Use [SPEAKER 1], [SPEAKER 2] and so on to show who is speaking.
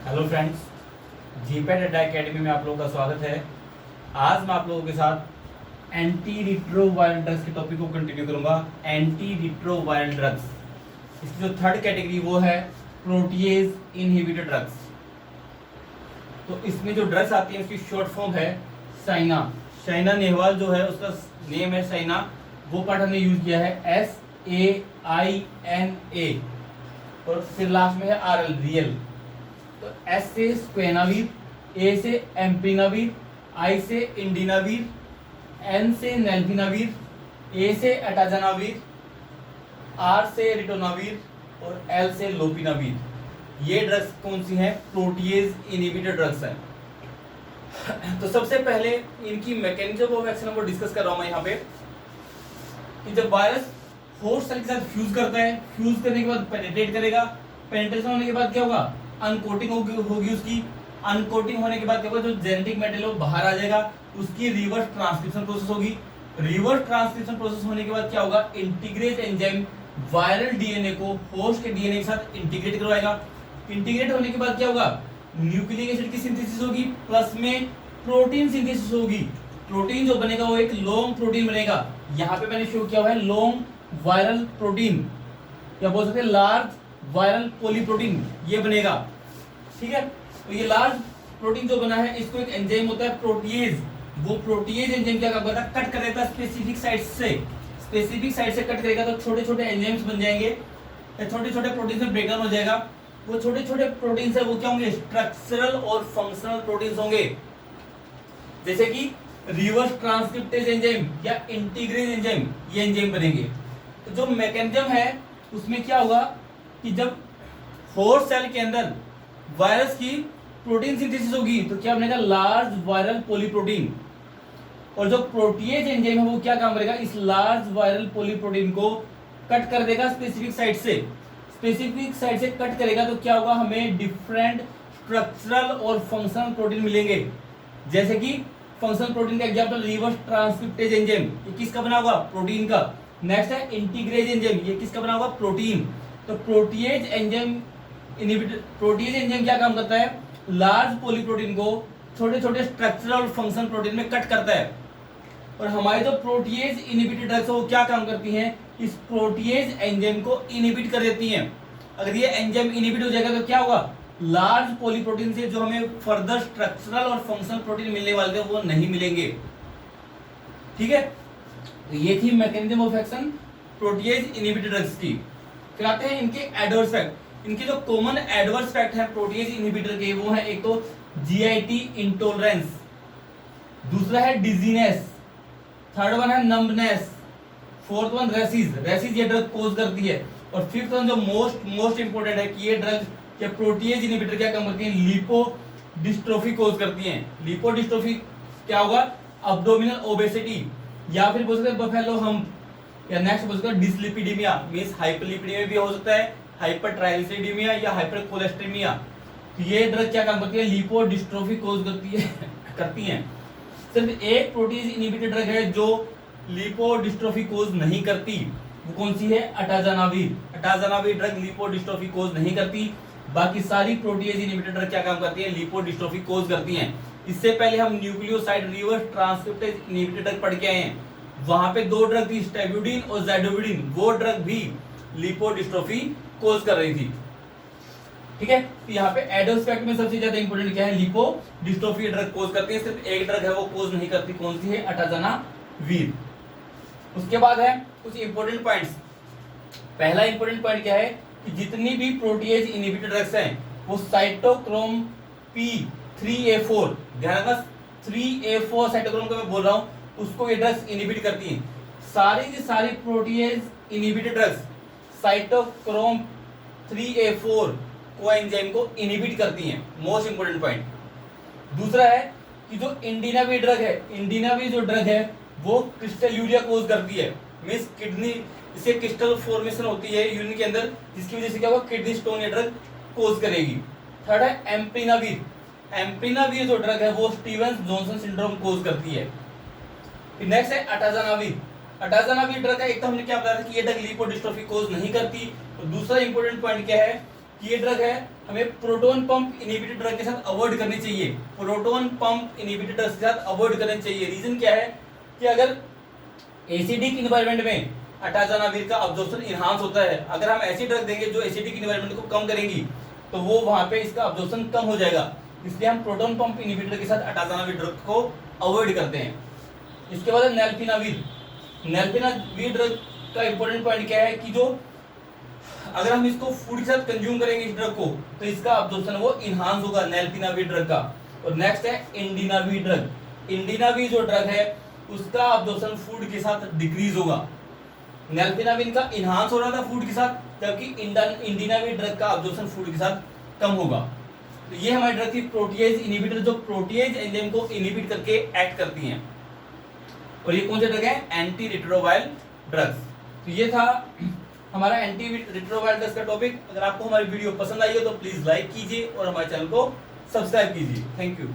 [SPEAKER 1] Hello friends, GPAT अड्डा academy में आप लोगों का स्वागत है। आज मैं आप लोगों के साथ एंटी रिट्रोवायरल ड्रग्स के टॉपिक को कंटिन्यू करूंगा। एंटी रिट्रोवायरल ड्रग्स, इसकी जो थर्ड कैटेगरी वो है प्रोटीएज इनहिबिटर ड्रग्स। तो इसमें जो ड्रग्स आती है उसकी शॉर्ट फॉर्म है साइना। साइना नेहवाल जो है उसका नेम है साइना, वो पार्ट हमने यूज किया है SAINA और फिर लास्ट में है RL रियल। तो एस से स्क्वेनावीर, ए से एम्पिनावीर, आई से इंडिनावीर, एन से नेल्फिनावीर, ए से एटाजानावीर, आर से रिटोनावीर और एल से लोपिनावीर। ये ड्रग्स कौन सी हैं? प्रोटीएज इनहिबिटर ड्रग्स हैं। तो सबसे पहले इनकी मैकेनिज्म ऑफ एक्शन को डिस्कस कर रहा हूं मैं यहाँ पे कि जब वायरस होस्ट सेल के साथ फ्यूज करता है, फ्यूज करने के बाद पेनिट्रेट करेगा, पेनिट्रेशन होने के बाद क्या होगा? अनकोटिंग होगी उसकी। अनकोटिंग होने के बाद क्या होगा? जो जेनेटिक मेटेरियल वो बाहर आ जाएगा, उसकी रिवर्स ट्रांसक्रिप्शन प्रोसेस होगी। रिवर्स ट्रांसक्रिप्शन प्रोसेस होने के बाद क्या होगा? इंटीग्रेज एंजाइम वायरल डीएनए को होस्ट के डीएनए के साथ इंटीग्रेट करवाएगा। इंटीग्रेट होने के बाद क्या होगा? न्यूक्लिक एसिड की सिंथेसिस होगी, प्लस में प्रोटीन सिंथेसिस होगी। प्रोटीन जो बनेगा वो एक लॉन्ग प्रोटीन बनेगा। यहाँ पे मैंने शो किया हुआ है लॉन्ग वायरल प्रोटीन, या बोल सकते हैं लार्ज वायरल पॉलीप्रोटीन, ये बनेगा। ठीक है, तो ये लार्ज प्रोटीन जो बना है, इसको एक एंजाइम होता है प्रोटीएज। वो प्रोटीएज एंजाइम क्या काम करता है? कट कर देता है स्पेसिफिक साइट से। स्पेसिफिक साइट से कट करेगा तो छोटे छोटे एंजाइम्स बन जाएंगे, छोटे छोटे प्रोटीन में ब्रेकडाउन हो जाएगा। वो छोटे छोटे प्रोटीन है वो क्या होंगे? स्ट्रक्चरल और फंक्शनल प्रोटीन होंगे, जैसे कि रिवर्स ट्रांसक्रिप्टेज एंजाइम या इंटीग्रेज एंजाइम, ये एंजाइम बनेंगे। तो जो मैकेनिज्म है उसमें क्या होगा कि जब होस्ट सेल के अंदर वायरस की प्रोटीन सिंथेसिस होगी तो क्या बनेगा? Large viral polyprotein. और जो प्रोटीएज एंजाइम है वो क्या काम करेगा? इस लार्ज वायरल पॉलीप्रोटीन को कट कर देगा स्पेसिफिक साइट से। स्पेसिफिक साइट से कट करेगा तो क्या होगा? हमें डिफरेंट स्ट्रक्चरल और फंक्शनल प्रोटीन मिलेंगे। जैसे कि फंक्शनल प्रोटीन का एग्जांपल रिवर्स ट्रांसक्रिप्टेज एंजाइम, ये किसका बना होगा? प्रोटीन का। नेक्स्ट है इंटीग्रेज एंजाइम, ये किसका बना होगा? प्रोटीन। तो protease enzyme inhibitor, protease enzyme क्या काम करता है? लार्ज पॉलीप्रोटीन को छोटे छोटे स्ट्रक्चरल और फंक्शनल प्रोटीन में कट करता है। और हमारी जो प्रोटीएज इनहिबिटर ड्रग्स है वो क्या काम करती हैं? इस प्रोटीएज एंजाइम को इनहिबिट कर देती हैं। अगर ये एंजाइम इनहिबिट हो जाएगा तो क्या होगा? लार्ज पॉलीप्रोटीन से जो हमें फर्दर स्ट्रक्चरल और फंक्शनल प्रोटीन मिलने वाले थे वो नहीं मिलेंगे। ठीक है, तो ये थी mechanism of action protease inhibitor drugs की। फिर आते हैं इनके एडवर्स इफेक्ट। इनके जो कॉमन एडवर्स इफेक्ट है प्रोटीएज इनहिबिटर के, वो है एक तो जीआईटी इंटॉलरेंस, दूसरा है डिजीनेस, थर्ड वन है numbness, fourth one rashes, rashes ये ड्रग कोज करती है, और फिफ्थ वन जो मोस्ट इंपोर्टेंट है कि ये ड्रग या प्रोटीएज इनहिबिटर क्या काम करती है? लिपोडिस्ट्रोफी कोज करती हैं। लिपोडिस्ट्रोफी क्या होगा? अब्डोमिनल ओबेसिटी, या फिर बोल सकते हैं बफेलो हम्प, या नेक्स्ट बोल सकते हैं डिसलिपिडीमिया, मींस हाइपरलिपिडीमिया भी हो सकता है, हाइपरट्राइग्लिसरीडीमिया या हाइपरकोलेस्टेमिया। तो ये ड्रग क्या काम करती है? लिपोडिस्ट्रोफी कोज करती हैं। सिर्फ एक प्रोटीज इनहिबिटर ड्रग है जो लिपोडिस्ट्रोफी कोज नहीं करती, वो कौन सी है? अटाजानावीर। अटाजानावीर ड्रग लिपोडिस्ट्रोफी कोज नहीं करती। बाकी सारी प्रोटीज इनहिबिटर ड्रग क्या काम करती है? लिपोडिस्ट्रोफी कोज करती हैं। इससे पहले हम nucleoside reverse transcriptase inhibitor drug पढ़ के आए हैं, वहां पे दो ड्रग थी, स्टेबुडिन और ज़ैडोबिडिन, वो ड्रग भी लिपोडिस्ट्रोफी कोज कर रही थी। ठीक है, तो यहाँ पे एडवर्स इफेक्ट में सबसे ज्यादा इंपोर्टेंट क्या है? लिपोडिस्ट्रोफी ड्रग कोज करती है। सिर्फ एक ड्रग है वो कोज नहीं करती, कौन सी है? अटाजानावीर। उसके बाद है कुछ इंपोर्टेंट पॉइंट्स। पहला इंपोर्टेंट पॉइंट क्या है कि जितनी भी प्रोटीएज इनहिबिटर ड्रग्स हैं वो साइटोक्रोम P3A4, ध्यान रखना 3A4 साइटोक्रोम का मैं बोल रहा हूं, उसको ये ड्रग्स इनहिबिट करती हैं। सारी की सारी protease inhibitor drugs cytochrome 3A4 coenzyme को इनहिबिट करती हैं। Most important point. दूसरा है कि जो इंडिनावीर ड्रग है, इंडिनावीर जो ड्रग है वो क्रिस्टल यूरिया कोज करती है, मींस किडनी, इससे क्रिस्टल फॉर्मेशन होती है यूरिन के अंदर, जिसकी वजह से क्या होगा? किडनी स्टोन ये ड्रग कोज करेगी। थर्ड है एम्पिनावीर। एम्पिनावीर जो ड्रग है वो स्टीवेंस जॉनसन सिंड्रोम कोज करती है। फिर नेक्स्ट है अटाजानावीर। अटाजानावीर ड्रग का एक तो हमने क्या बताया था कि ये ड्रग लिपोडिस्ट्रोफी कोज नहीं करती, और दूसरा इंपॉर्टेंट पॉइंट क्या है कि ये ड्रग है हमें प्रोटोन पंप इनहिबिटर ड्रग के साथ अवॉइड करनी चाहिए, प्रोटोन पंप इनहिबिटर ड्रग के साथ अवॉइड करनी चाहिए। रीजन क्या है कि अगर एसिडिक इन्वायरमेंट में अटाजानावीर का अब्जॉर्प्शन इनहांस होता है, अगर हम ऐसी ड्रग देंगे जो एसिडिक इन्वायरमेंट को कम करेंगी तो वो वहां पे इसका अब्जॉर्प्शन कम हो जाएगा, इसलिए हम प्रोटोन पंप इनहिबिटर के साथ अटाजानावीर ड्रग को अवॉइड करते हैं। इसके बाद नेल्फिनावीर, नेल्फिनावीर ड्रग का इंपॉर्टेंट पॉइंट क्या है कि जो अगर हम इसको फूड के साथ कंज्यूम करेंगे इस ड्रग को तो इसका अब्जॉर्प्शन वो इनहांस होगा नेल्फिनावीर ड्रग का। और नेक्स्ट है इंडिनावीर ड्रग, इंडिनावीर जो ड्रग है उसका अब्जॉर्प्शन फूड के साथ डिक्रीज होगा। नेल्फिनावीर का इनहांस हो रहा था फूड के साथ, जबकि इंडिनावीर ड्रग का अब्जॉर्प्शन फूड के साथ कम होगा। तो ये हमारी ड्रग थी प्रोटीएज इनहिबिटर, जो प्रोटीएज एंजाइम को इनहिबिट करके एक्ट करती हैं। और ये कौन से ड्रग है? Anti retroviral drugs. तो ये था हमारा एंटी रिट्रोवायरल ड्रग्स का टॉपिक। अगर आपको हमारी वीडियो पसंद आई हो तो प्लीज लाइक कीजिए और हमारे चैनल को सब्सक्राइब कीजिए। Thank you.